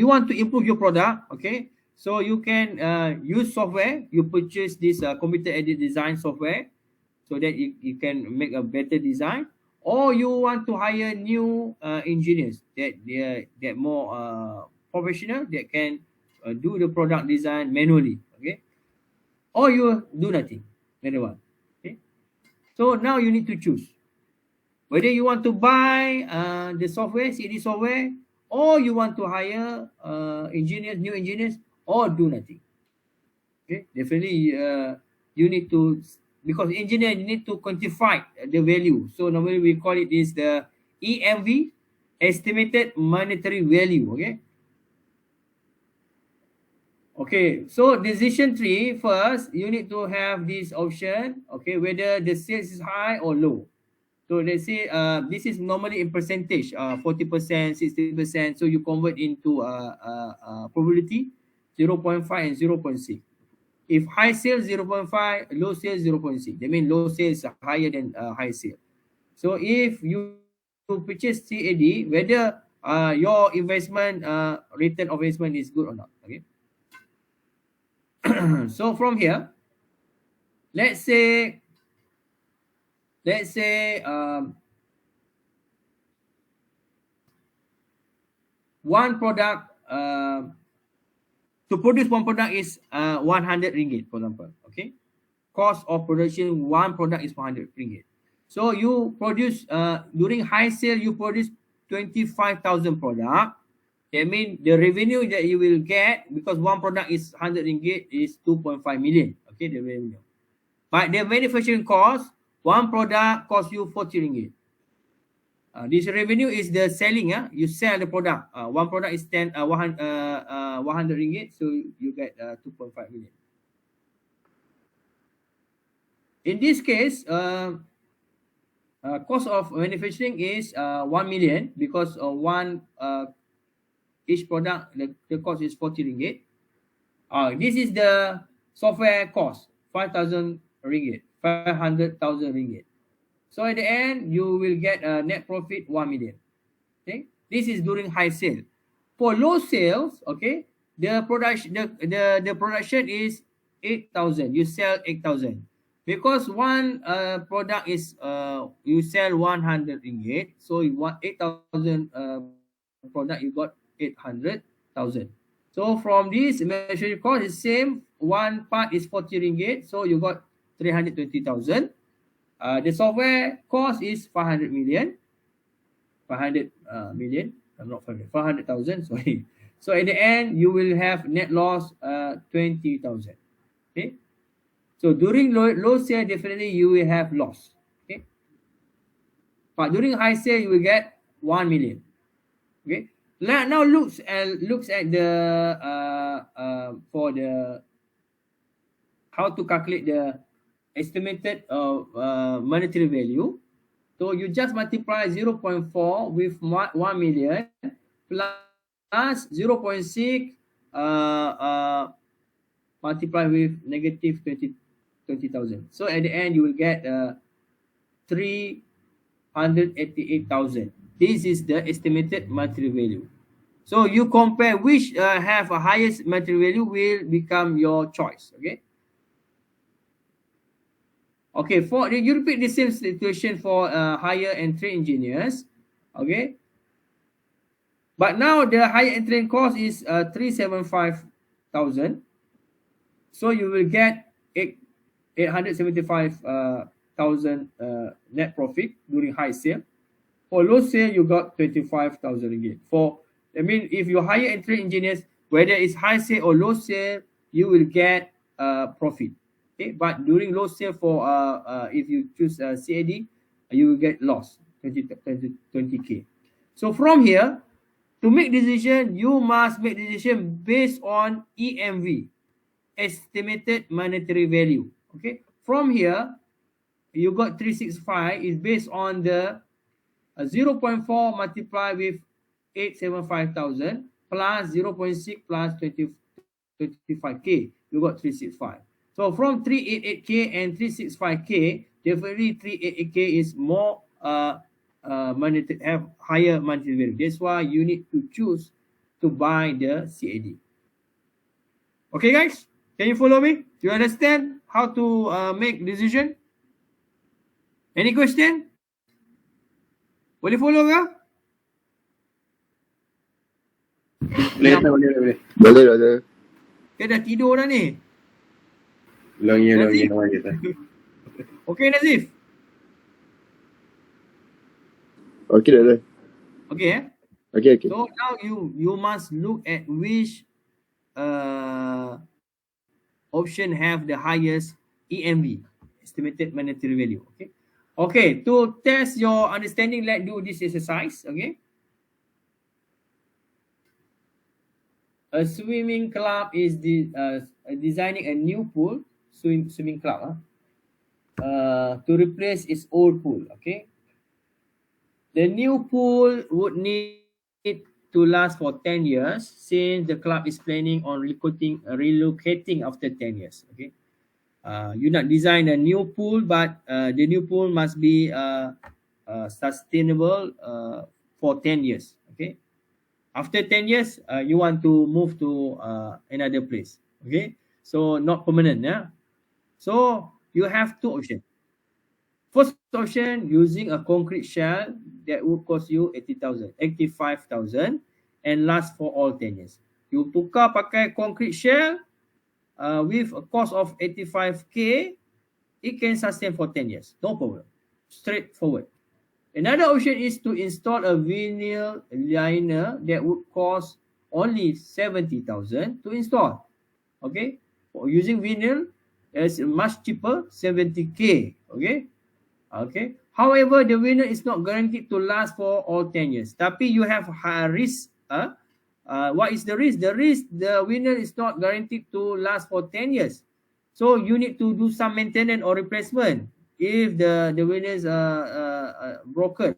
want to improve your product. Okay, so you can use software. You purchase this computer aided design software, so that you can make a better design, or you want to hire new engineers that they're more professional, that can do the product design manually. Okay, or you do nothing. Another one. Okay, so now you need to choose whether you want to buy the software, CD software, or you want to hire new engineers, or do nothing. Okay, definitely you need to, because engineer need to quantify the value. So normally we call it is the EMV, estimated monetary value. Okay. Okay, so decision tree, first you need to have this option. Okay, whether the sales is high or low. So let's say this is normally in percentage, 40%, 60%. So you convert into probability 0.5 and 0.6. If high sales 0.5, low sales 0.6. That means low sales are higher than high sale. So if you purchase CAD, whether your investment return of investment is good or not. Okay. So from here, let's say one product, to produce one product is 100 ringgit, for example. Okay, cost of production one product is 100 ringgit. So you produce during high sale, you produce 25,000 product. That means the revenue that you will get, because one product is 100 ringgit, is 2.5 million. Okay, the revenue. But the manufacturing cost, one product costs you 40 ringgit. This revenue is the selling. You sell the product. One product is 100 ringgit, so you get 2.5 million. In this case, cost of manufacturing is 1 million, because one each product, the cost is 40 ringgit. This is the software cost, 5,000 ringgit, 500,000 ringgit. So at the end, you will get a net profit 1 million. Okay, this is during high sale. For low sales, okay, the production is 8,000. You sell 8,000 because one product is you sell 100 ringgit. So you want 8,000 product, you got 800,000. So from this measuring cost is same. One part is 40 ringgit, so you got 320,000. The software cost is 500 million. 500 million. I'm not 500. 500,000. Sorry. So at the end, you will have net loss 20,000. Okay. So during low sale, definitely you will have loss. Okay. But during high sale, you will get 1 million. Okay. Now looks at the for the how to calculate the estimated monetary value. So you just multiply 0.4 with 1 million plus 0.6 multiply with negative 20,000. So at the end, you will get 388,000. This is the estimated monetary value. So you compare which have a highest monetary value will become your choice. Okay. Okay, you repeat the same situation for higher entry engineers. Okay. But now the higher entry cost is 375,000. So you will get 875,000 net profit during high sale. For low sale, you got 25,000 ringgit. If you hire entry engineers, whether it's high sale or low sale, you will get profit. Okay, but during low sale for if you choose CAD, you will get loss 20k. So from here, to make decision, you must make decision based on EMV, estimated monetary value. Okay, from here, you got 365 is based on the 0.4 multiplied with 875,000 plus 0.6 plus 25k, you got 365. So from 388k and 365k, definitely 388k is more monetary, have higher monetary value. That's why you need to choose to buy the CAD. Okay, guys, can you follow me? Do you understand how to make decision? Any question? Boleh follow ke? Boleh. Boleh doktor. Dia dah tidur dah ni. Longnya Nazif. kita. Okay, Nazif. Okey doktor. Okay. Okey. So now you must look at which option have the highest EMV, estimated monetary value. Okay. Okay, to test your understanding, let's do this exercise. Okay. A swimming club is designing a new pool, swimming club, to replace its old pool. Okay. The new pool would need to last for 10 years since the club is planning on relocating after 10 years. Okay. You not design a new pool, but the new pool must be sustainable for 10 years. Okay. After 10 years, you want to move to another place. Okay. So not permanent. Yeah. So you have two options. First option, using a concrete shell that would cost you 85,000 and last for all 10 years. You tukar pakai concrete shell with a cost of 85k, it can sustain for 10 years. No problem. Straightforward. Another option is to install a vinyl liner that would cost only 70,000 to install. Okay. For using vinyl, it's much cheaper, 70k. Okay. Okay. However, the vinyl is not guaranteed to last for all 10 years. Tapi you have high risk. What is the risk? The risk, the vinyl is not guaranteed to last for 10 years. So you need to do some maintenance or replacement if the vinyl is broken.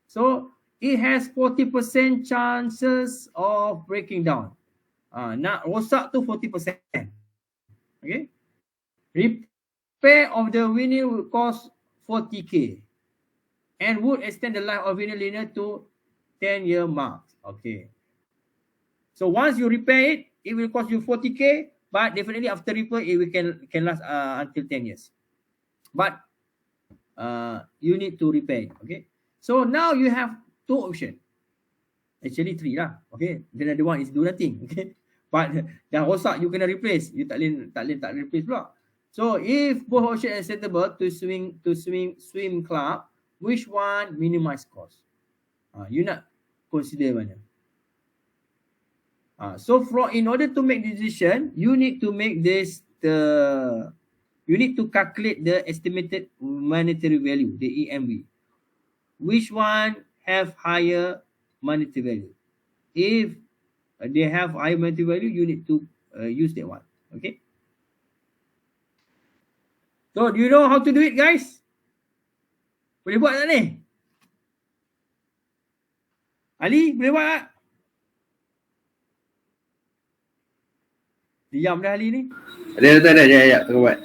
So it has 40% chances of breaking down. Nak rosak tu 40%. Okay. Repair of the vinyl will cost 40k and would extend the life of vinyl liner to 10-year marks. Okay. So once you repair it, it will cost you 40k, but definitely after repair, it can last until 10 years. But you need to repair it. Okay. So now you have two options. Actually three lah. Okay. Then another one is do nothing. Okay. But dah rosak, you kena replace. You tak boleh replace pula. So if both options are acceptable to swim club, which one minimize cost? You nak consider mana? So in order to make decision, you need to make you need to calculate the estimated monetary value, the EMV. Which one have higher monetary value? If they have higher monetary value, you need to use that one. Okay. So do you know how to do it, guys? Boleh buat tak ni? Ali, boleh buat tak? Diam dah Ali ni. Ada, ya, tengok buat.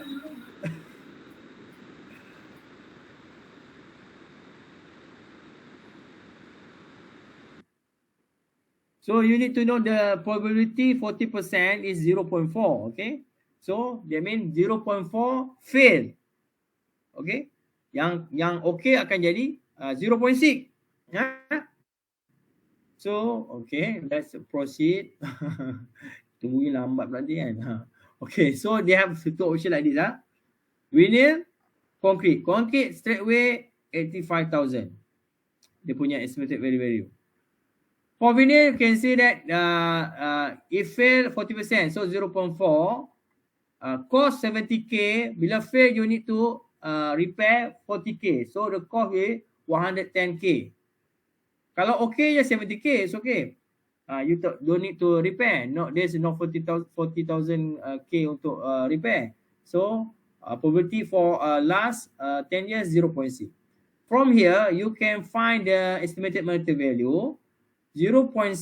So you need to know the probability 40% is 0.4, okay? So that means 0.4 fail. Okay? Yang okay akan jadi 0.6. So, okay, let's proceed. Tungguin lambat berarti kan. Okay, so they have two option like this. Vinyl, concrete. Concrete straight away 85,000. Dia punya estimated value. For vinyl, you can see that it fail 40%, so 0.4. Cost 70k. Bila fail, you need to repair 40k. So the cost is 110k. Kalau okay, just 70k, it's okay. You don't need to repair. No, there's no 40,000 k untuk repair. So probability for last 10 years 0.6. From here, you can find the estimated monetary value. 0.6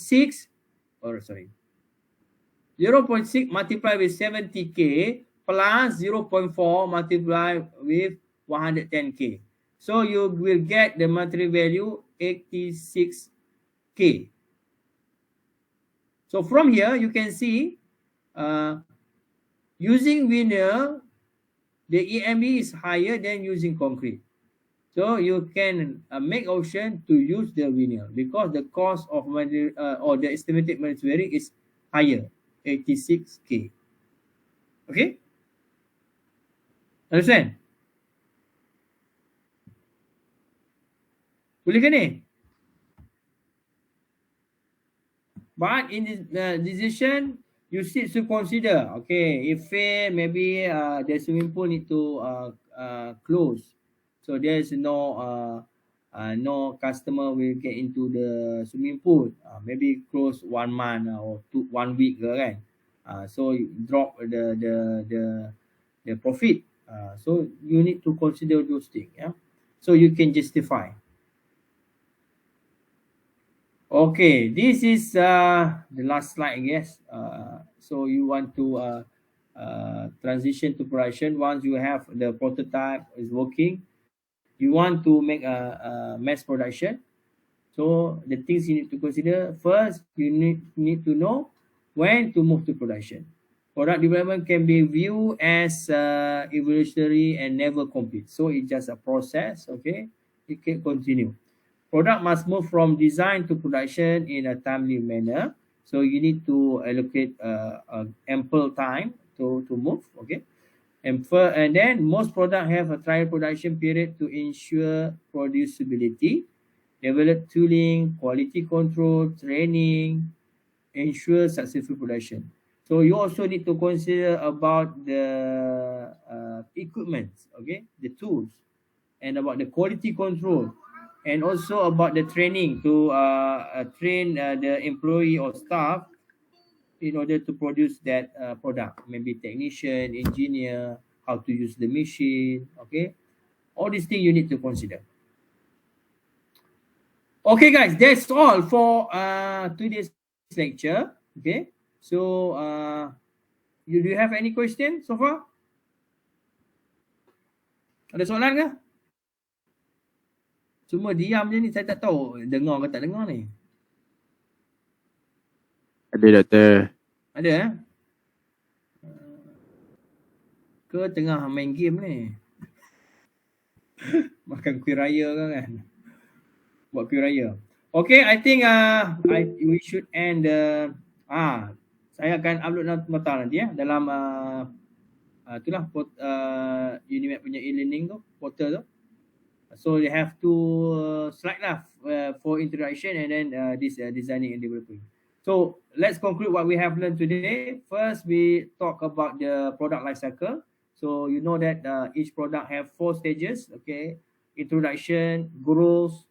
multiplied with 70k plus 0.4 multiplied with 110k. So you will get the monetary value 86k. So from here you can see using vinyl, the EMV is higher than using concrete. So you can make option to use the vinyl because the cost of or the estimated monetary is higher, 86k. Okay? Understand? Boleh ke ni? But in this decision, you still to consider. Okay, if fail, maybe the swimming pool need to close. So there's no customer will get into the swimming pool. Maybe close 1 month or 1 week, kan? So you drop the profit. So you need to consider those things. Yeah. So you can justify. Okay, this is the last slide, I guess. So you want to transition to production once you have the prototype is working. You want to make a mass production. So the things you need to consider, first, you need to know when to move to production. Product development can be viewed as evolutionary and never complete. So it's just a process, okay? It can continue. Product must move from design to production in a timely manner. So you need to allocate ample time to move, okay? And then most products have a trial production period to ensure producibility, develop tooling, quality control, training, ensure successful production. So you also need to consider about the equipment, okay, the tools, and about the quality control, and also about the training to train the employee or staff in order to produce that product. Maybe technician, engineer, how to use the machine, okay? All these things you need to consider. Okay, guys, that's all for today's lecture. Okay, so do you have any question so far? Ada soalan ke? Cuma diam je ni, saya tak tahu dengar ke tak dengar ni. Ada doktor. Ada ke tengah main game ni? Makan kuih raya ke kan? Buat kuih raya. Okay, I think we should end the saya akan upload nanti dalam itulah Unimed punya e-learning tu, portal tu. So you have to slide lah for introduction and then this designing and developing. So let's conclude what we have learned today. First, we talk about the product life cycle. So you know that each product have 4 stages. Okay, introduction, growth,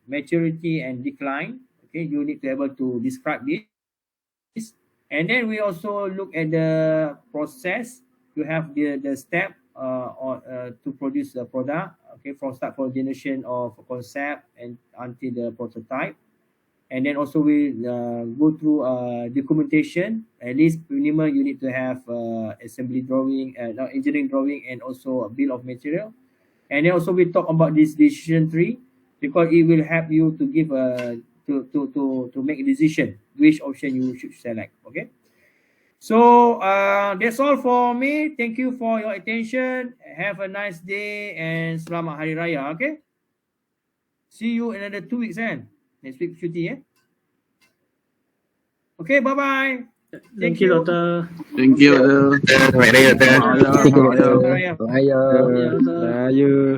maturity, and decline. Okay, you need to be able to describe this. And then we also look at the process. You have the step to produce the product. Okay, from start from generation of concept and until the prototype. And then also we go through documentation. At least minimum you need to have assembly drawing, engineering drawing, and also a bill of material. And then also we talk about this decision tree because it will help you to give to make a decision which option you should select. Okay. So that's all for me. Thank you for your attention. Have a nice day and Selamat Hari Raya. Okay. See you in another 2 weeks and next week cuti Okay, bye bye. Thank you, Doctor. Thank you. Selamat Raya, Doktor. Raya. Raya.